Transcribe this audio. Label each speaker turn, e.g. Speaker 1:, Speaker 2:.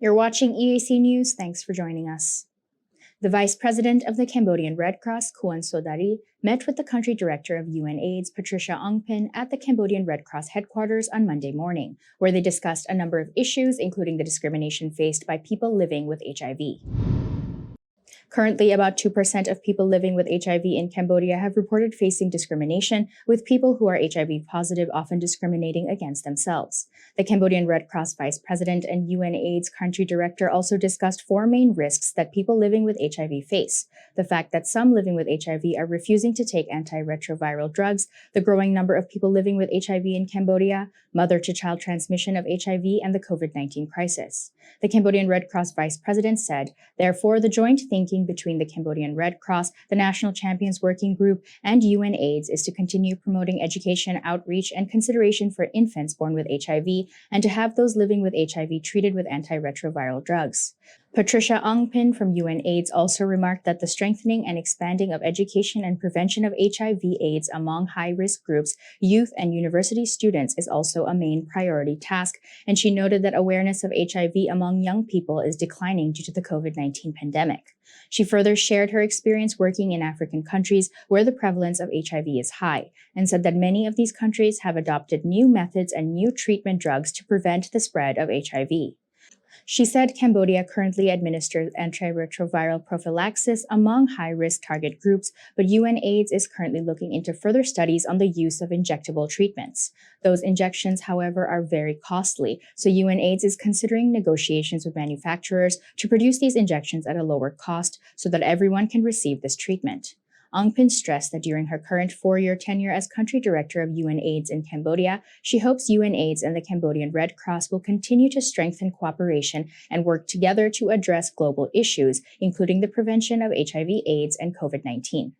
Speaker 1: You're watching EAC News. Thanks for joining us. The Vice President of the Cambodian Red Cross, Kuan Sodari, met with the Country Director of UNAIDS, Patricia Ongpin, at the Cambodian Red Cross headquarters on Monday morning, where they discussed a number of issues, including the discrimination faced by people living with HIV. Currently, about 2% of people living with HIV in Cambodia have reported facing discrimination, with people who are HIV positive often discriminating against themselves. The Cambodian Red Cross Vice President and UNAIDS Country Director also discussed four main risks that people living with HIV face: the fact that some living with HIV are refusing to take antiretroviral drugs, the growing number of people living with HIV in Cambodia, mother-to-child transmission of HIV, and the COVID-19 crisis. The Cambodian Red Cross Vice President said, therefore, the joint thinking between the Cambodian Red Cross, the National Champions Working Group, and UNAIDS is to continue promoting education, outreach, and consideration for infants born with HIV, and to have those living with HIV treated with antiretroviral drugs. Patricia Ongpin from UNAIDS also remarked that the strengthening and expanding of education and prevention of HIV/AIDS among high-risk groups, youth, and university students is also a main priority task, and she noted that awareness of HIV among young people is declining due to the COVID-19 pandemic. She further shared her experience working in African countries where the prevalence of HIV is high, and said that many of these countries have adopted new methods and new treatment drugs to prevent the spread of HIV. She said Cambodia currently administers antiretroviral prophylaxis among high-risk target groups, but UNAIDS is currently looking into further studies on the use of injectable treatments. Those injections, however, are very costly, so UNAIDS is considering negotiations with manufacturers to produce these injections at a lower cost so that everyone can receive this treatment. Ongpin stressed that during her current 4-year tenure as country director of UNAIDS in Cambodia, she hopes UNAIDS and the Cambodian Red Cross will continue to strengthen cooperation and work together to address global issues, including the prevention of HIV/AIDS and COVID-19.